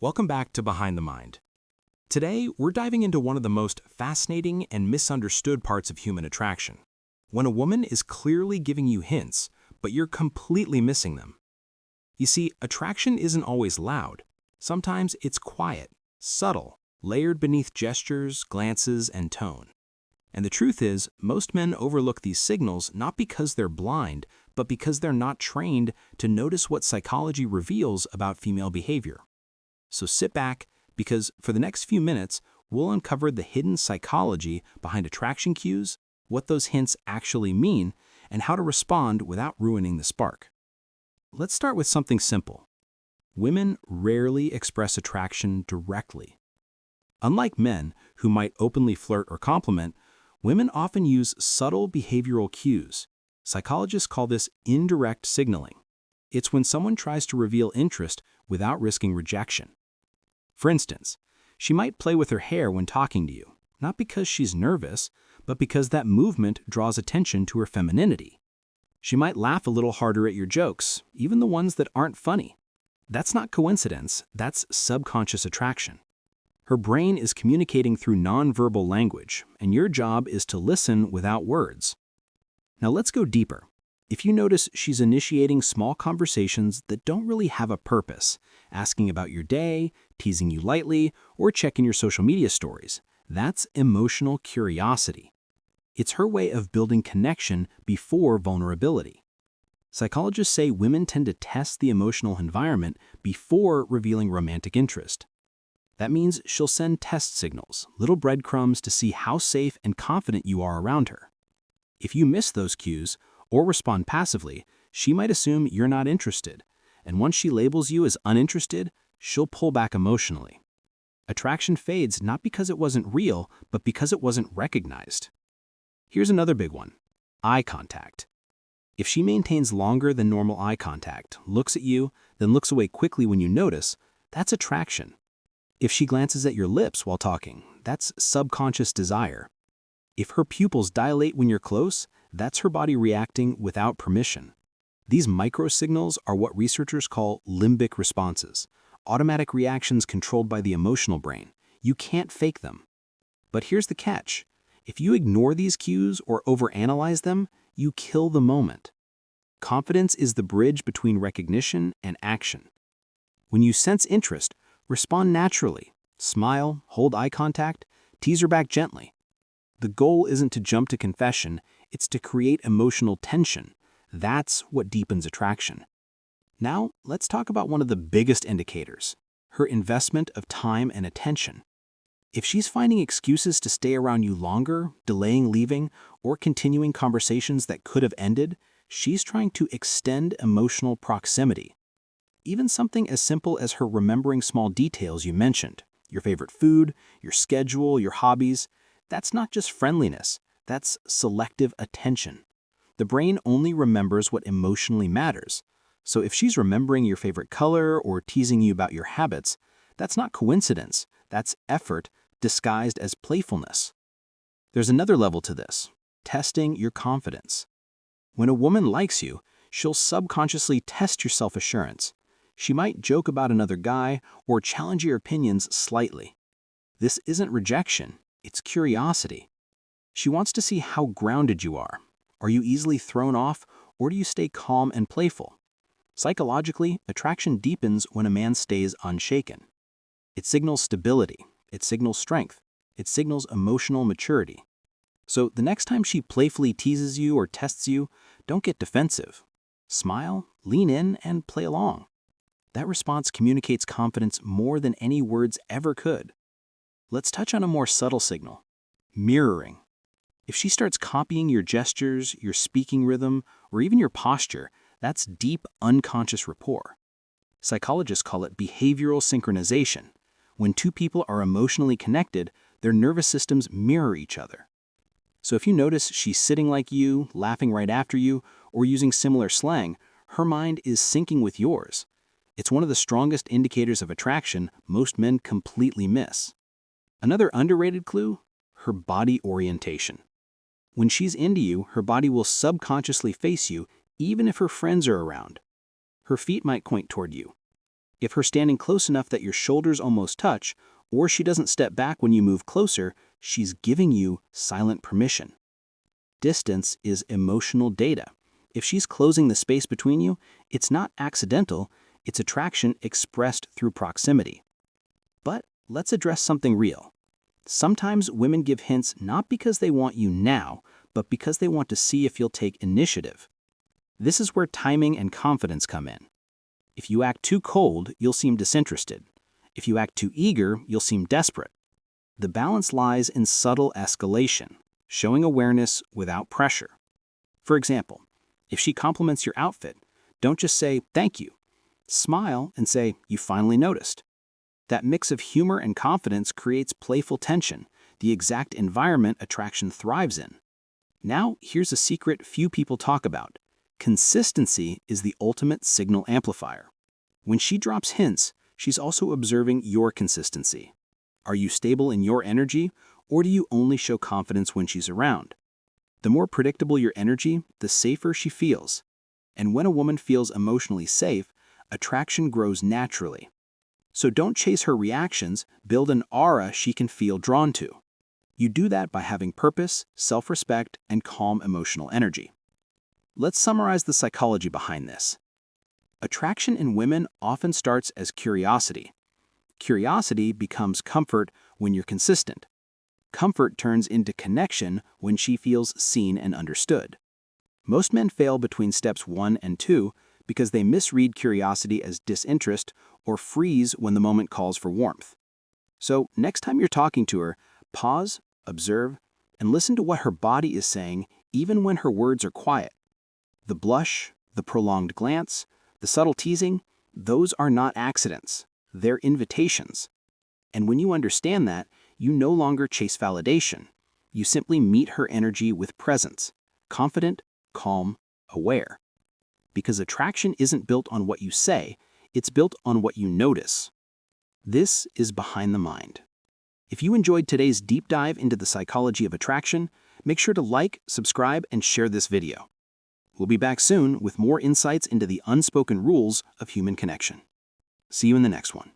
Welcome back to Behind the Mind. Today, we're diving into one of the most fascinating and misunderstood parts of human attraction. When a woman is clearly giving you hints, but you're completely missing them. You see, attraction isn't always loud. Sometimes it's quiet, subtle, layered beneath gestures, glances, and tone. And the truth is, most men overlook these signals not because they're blind, but because they're not trained to notice what psychology reveals about female behavior. So sit back, because for the next few minutes, we'll uncover the hidden psychology behind attraction cues, what those hints actually mean, and how to respond without ruining the spark. Let's start with something simple. Women rarely express attraction directly. Unlike men, who might openly flirt or compliment, women often use subtle behavioral cues. Psychologists call this indirect signaling. It's when someone tries to reveal interest without risking rejection. For instance, she might play with her hair when talking to you, not because she's nervous, but because that movement draws attention to her femininity. She might laugh a little harder at your jokes, even the ones that aren't funny. That's not coincidence, that's subconscious attraction. Her brain is communicating through nonverbal language, and your job is to listen without words. Now let's go deeper. If you notice she's initiating small conversations that don't really have a purpose, asking about your day, teasing you lightly, or checking your social media stories, that's emotional curiosity. It's her way of building connection before vulnerability. Psychologists say women tend to test the emotional environment before revealing romantic interest. That means she'll send test signals, little breadcrumbs to see how safe and confident you are around her. If you miss those cues, or respond passively, she might assume you're not interested, and once she labels you as uninterested, she'll pull back emotionally. Attraction fades not because it wasn't real, but because it wasn't recognized. Here's another big one: eye contact. If she maintains longer than normal eye contact, looks at you, then looks away quickly when you notice, that's attraction. If she glances at your lips while talking, that's subconscious desire. If her pupils dilate when you're close, that's her body reacting without permission. These microsignals are what researchers call limbic responses, automatic reactions controlled by the emotional brain. You can't fake them. But here's the catch. If you ignore these cues or overanalyze them, you kill the moment. Confidence is the bridge between recognition and action. When you sense interest, respond naturally. Smile, hold eye contact, tease her back gently. The goal isn't to jump to confession, it's to create emotional tension. That's what deepens attraction. Now, let's talk about one of the biggest indicators: her investment of time and attention. If she's finding excuses to stay around you longer, delaying leaving, or continuing conversations that could have ended, she's trying to extend emotional proximity. Even something as simple as her remembering small details you mentioned, your favorite food, your schedule, your hobbies, that's not just friendliness, that's selective attention. The brain only remembers what emotionally matters. So if she's remembering your favorite color or teasing you about your habits, that's not coincidence, that's effort disguised as playfulness. There's another level to this: testing your confidence. When a woman likes you, she'll subconsciously test your self-assurance. She might joke about another guy or challenge your opinions slightly. This isn't rejection, it's curiosity. She wants to see how grounded you are. Are you easily thrown off, or do you stay calm and playful? Psychologically, attraction deepens when a man stays unshaken. It signals stability, it signals strength, it signals emotional maturity. So the next time she playfully teases you or tests you, don't get defensive. Smile, lean in, and play along. That response communicates confidence more than any words ever could. Let's touch on a more subtle signal: mirroring. If she starts copying your gestures, your speaking rhythm, or even your posture, that's deep unconscious rapport. Psychologists call it behavioral synchronization. When two people are emotionally connected, their nervous systems mirror each other. So if you notice she's sitting like you, laughing right after you, or using similar slang, her mind is syncing with yours. It's one of the strongest indicators of attraction most men completely miss. Another underrated clue: her body orientation. When she's into you, her body will subconsciously face you, even if her friends are around. Her feet might point toward you. If her standing close enough that your shoulders almost touch, or she doesn't step back when you move closer, she's giving you silent permission. Distance is emotional data. If she's closing the space between you, it's not accidental, it's attraction expressed through proximity. But let's address something real. Sometimes women give hints not because they want you now, but because they want to see if you'll take initiative. This is where timing and confidence come in. If you act too cold, you'll seem disinterested. If you act too eager, you'll seem desperate. The balance lies in subtle escalation, showing awareness without pressure. For example, if she compliments your outfit, don't just say, "Thank you." Smile and say, "You finally noticed." That mix of humor and confidence creates playful tension, the exact environment attraction thrives in. Now, here's a secret few people talk about. Consistency is the ultimate signal amplifier. When she drops hints, she's also observing your consistency. Are you stable in your energy, or do you only show confidence when she's around? The more predictable your energy, the safer she feels. And when a woman feels emotionally safe, attraction grows naturally. So don't chase her reactions, build an aura she can feel drawn to. You do that by having purpose, self-respect, and calm emotional energy. Let's summarize the psychology behind this. Attraction in women often starts as curiosity. Curiosity becomes comfort when you're consistent. Comfort turns into connection when she feels seen and understood. Most men fail between steps 1 and 2 because they misread curiosity as disinterest or freeze when the moment calls for warmth. So next time you're talking to her, pause, observe, and listen to what her body is saying even when her words are quiet. The blush, the prolonged glance, the subtle teasing, those are not accidents. They're invitations. And when you understand that, you no longer chase validation. You simply meet her energy with presence, confident, calm, aware. Because attraction isn't built on what you say, it's built on what you notice. This is Behind the Mind. If you enjoyed today's deep dive into the psychology of attraction, make sure to like, subscribe, and share this video. We'll be back soon with more insights into the unspoken rules of human connection. See you in the next one.